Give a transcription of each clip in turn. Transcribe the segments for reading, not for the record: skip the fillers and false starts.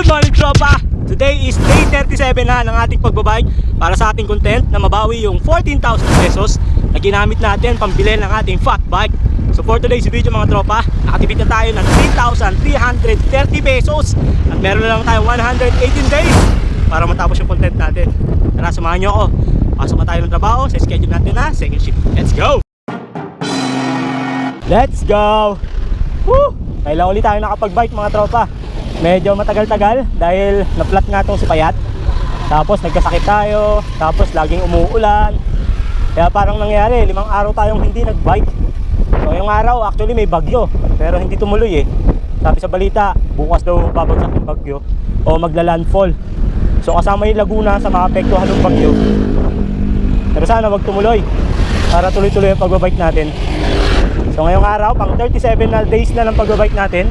Good morning, tropa! Today is day 37 na ng ating pagbabike para sa ating content na mabawi yung 14,000 pesos na ginamit natin pambili ng ating fat bike. So for today's video mga tropa, nakatipid na tayo ng 3,330 pesos at meron na lang tayo 118 days para matapos yung content natin. Tara, samahan nyo ako. Pasok na tayo ng trabaho sa schedule natin na second shift. Let's go! Let's go! Woo! Kailan ulit tayo nakapag-bike mga tropa. Medyo matagal-tagal dahil na-flat nga itong si Payat. Tapos nagkasakit tayo, tapos laging umuulan. Kaya parang nangyari, 5 araw tayong hindi nag-bike. So yung araw actually may bagyo, pero hindi tumuloy eh. Sabi sa balita, bukas daw babagsak yung bagyo o magla-landfall. So kasama yung Laguna sa maapektuhan ng bagyo. Pero sana wag tumuloy para tuloy-tuloy ang pagbabike natin. So ngayong araw, pang 37 na days na ng pagbabike natin.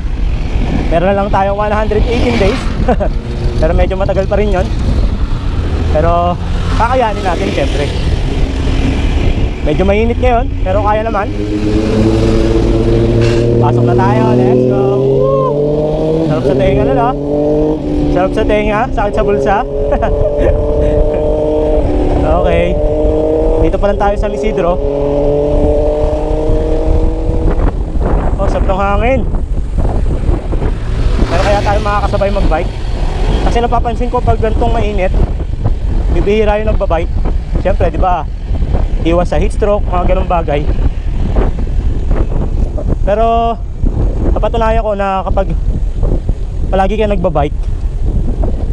Meron na lang tayong 118 days. Pero medyo matagal pa rin yun. Pero kakayanin natin syempre. Medyo mainit ngayon, pero kaya naman. Pasok na tayo, let's go. Sarap sa tenga na, no? Sarap sa tenga, sakit sa bulsa. Okay. Dito pa lang tayo sa Isidro. Oh, sarap ng hangin. Pero kaya tayo makakasabay magbike. Kasi napapansin ko pag gantong mainit, bibihira yung nagbabike. Siyempre, di ba? Iwas sa heat stroke, mga ganong bagay. Pero napatunayan ko na kapag palagi ka nagbabike,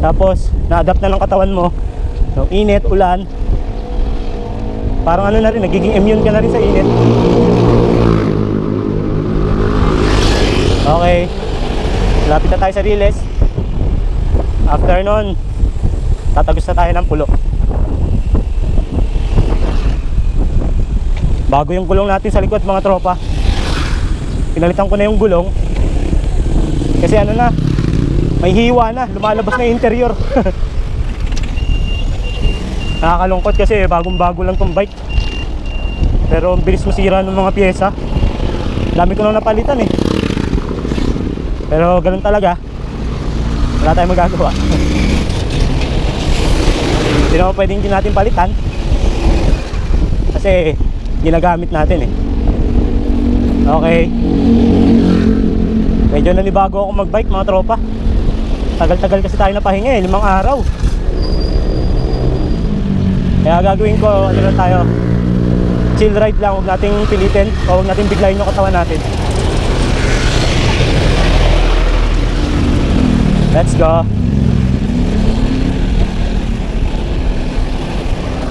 tapos na-adapt na ng katawan mo ng init, ulan, parang ano na rin, nagiging immune ka na rin sa init. Okay, lapit na tayo sa Riles. After nun, tatagos na tayo ng pulo. Bago yung gulong natin sa likod mga tropa. Pinalitan ko na yung gulong. Kasi ano na, may hiwa na, lumalabas na yung interior. Nakakalungkot kasi bagong bago lang tong bike. Pero ang bilis masira ng mga pyesa. Dami ko nang napalitan eh. Pero ganun talaga, wala tayong magagawa. Hindi naman pwedeng din natin palitan kasi ginagamit natin eh. Okay, medyo nanibago ako magbike mga tropa. Tagal-tagal kasi tayo napahinga eh, 5 araw. Kaya gagawin ko, ano lang tayo, chill ride lang. Huwag nating pilitin o huwag nating biglayin yung katawan natin. Let's go.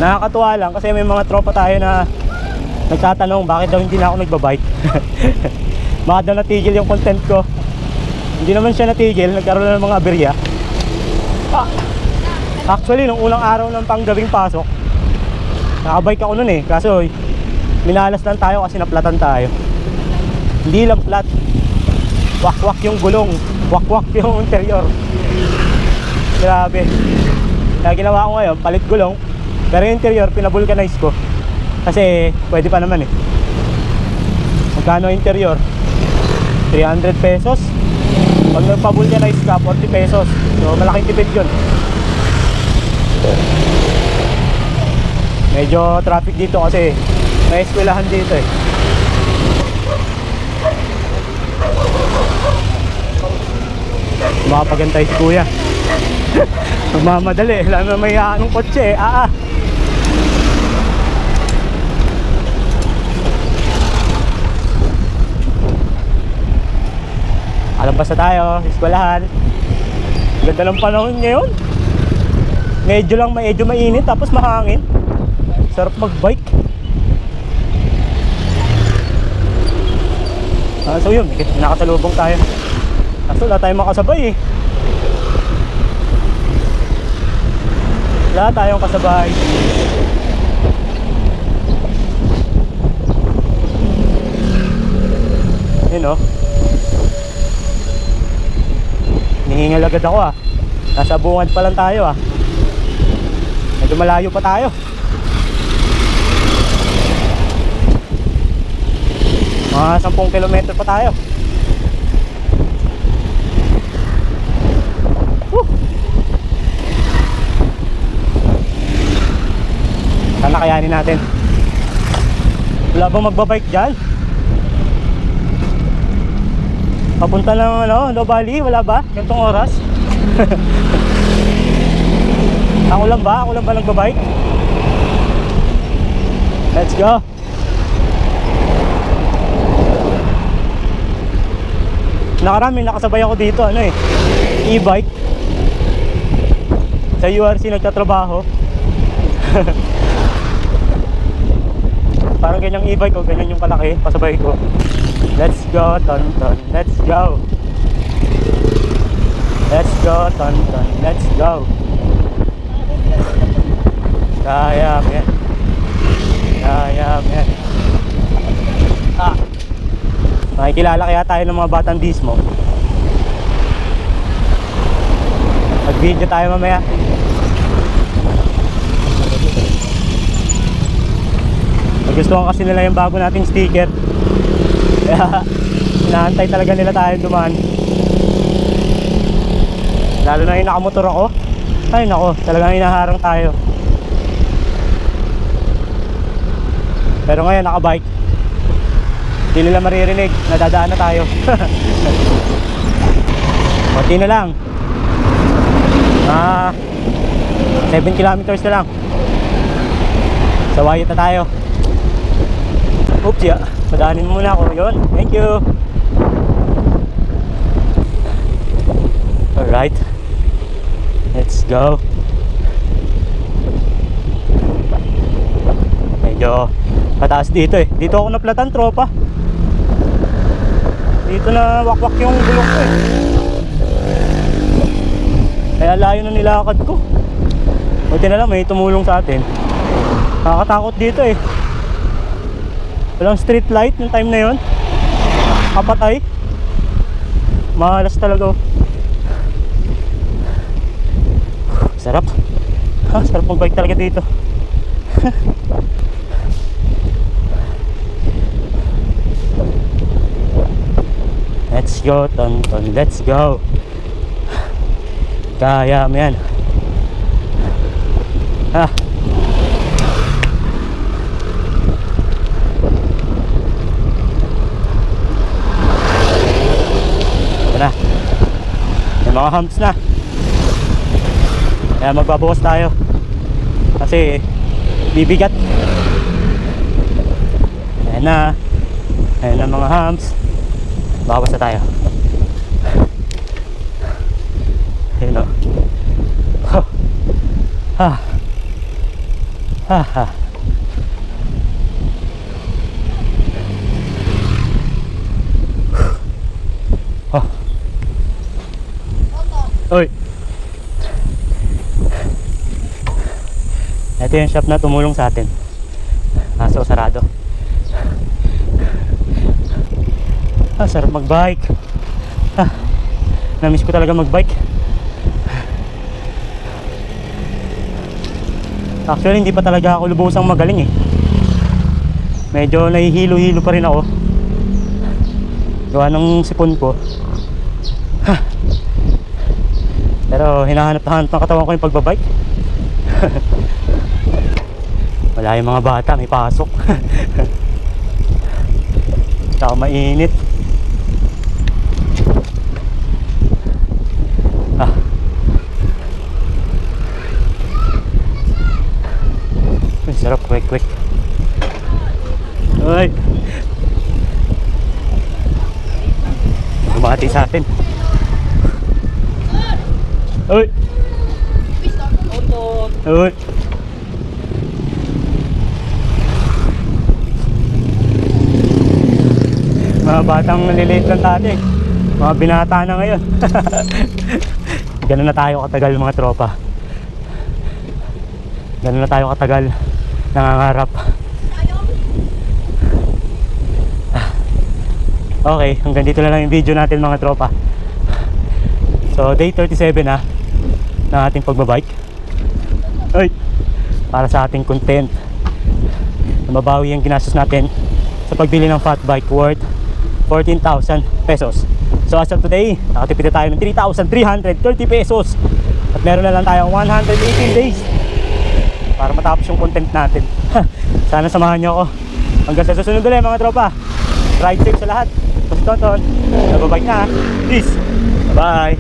Nakakatuwa lang kasi may mga tropa tayo na nagtatanong bakit daw hindi na ako nagbabike. Baka daw natigil yung content ko. Hindi naman siya natigil, nagkaroon na ng mga aberya. Actually, nung unang araw ng panggabing pasok, nakabike ako nun eh. Kaso minalas lang tayo kasi naplatan tayo. Hindi lang flat, wakwak yung gulong, wakwak yung interior. Grabe. Kaya ginawa ko ngayon, palit gulong, pero yung interior pinavulcanize ko. Kasi pwede pa naman eh. Magkano interior? 300 pesos. Pag nagpa-vulcanize ka, 40 pesos. So malaking tipid yun. Medyo traffic dito kasi may eskwelahan dito eh. Makapagantay si kuya. Magmamadali, alam na may anong kotse eh. Alabas na tayo, eskwelahan. Ganda ng panahon ngayon. Medyo mainit tapos mahangin. Sarap magbike. So yun, nakasalubong tayo. Kaso wala tayong makasabay eh. Wala tayong kasabay. Yun o. Nihingal agad ako ah. Nasa bungad pa lang tayo ah. Medyo malayo pa tayo. Mga 10 kilometer pa tayo. kakayanin natin. Wala bang magbabike dyan? Papunta ng ano, No Valley, wala ba? Gantong oras? Ako lang ba? Ako lang ba nagbabike? Let's go! Nakarami, nakasabay ako dito, ano eh, e-bike. Sa URC nagtatrabaho. Parang ganyang e-bike o ganyan yung kalaki, pasabay ko. Let's go, Tonton, let's go. Let's go, Tonton, let's go. Kaya, man. Kaya, man. Ah. Makikilala kaya tayo ng mga batang dismo. Mag-video tayo mamaya. Nagustuhan kasi nila yung bago nating sticker. Kaya inaantay talaga nila tayo dumaan. Lalo na yung nakamotor ako. Ay nako, talagang hinaharang tayo. Pero ngayon nakabike, hindi nila maririnig, nadadaan na tayo. Konti na lang. 7 kilometers na lang. Sa Wyatt na tayo. Oops, ya. Padaanin muna ako. Yun, thank you. Alright, let's go. Medyo pataas dito eh. Dito ako naplatan, tropa. Dito na wakwak yung gulong ko eh. Kaya layo na nilakad ko. Buti na lang may tumulong sa atin. Nakakatakot dito eh. Walang street light yung time na yun. Kapatay. Mahalas talaga. Sarap. Sarap mag-bike talaga dito. Let's go, Tonton. Let's go. Kaya mo yan. Ito na. May mga humps na. Kaya magbabawas tayo. Kasi bibigat. Ayan na. Ayan na mga humps. Bawas na tayo. Ayun o. Oy. Ito yung shop na tumulong sa atin. Kaso sarado. Sarap magbike. Namiss ko talaga magbike. Actually hindi pa talaga ako lubusang magaling eh. Medyo nahihilo-hilo pa rin ako. Gawa ng sipon ko. Pero hinahanap-hanap ng katawan ko yung pagbabike. Wala yung mga bata, may pasok. Saka mainit. Sarap, quick. Ay, bumati sa atin. Uy. Uy. Mga batang nalilate lang dati. Mga binata na ngayon. Ganun na tayo katagal mga tropa. Ganun na tayo katagal nangangarap. Okay, hanggang dito na lang yung video natin mga tropa. So day 37 na ng ating pagbabike. Ay, para sa ating content na mabawi ang ginastos natin sa pagbili ng fat bike worth 14,000 pesos. So as of today, nakatipid na tayo ng 3,330 pesos. At meron na lang tayong 118 days para matapos yung content natin. Sana samahan nyo ako. Hanggang sa susunod ulit mga tropa. Ride safe sa lahat. Ito si Tonton. Nababike na. Peace. Bye.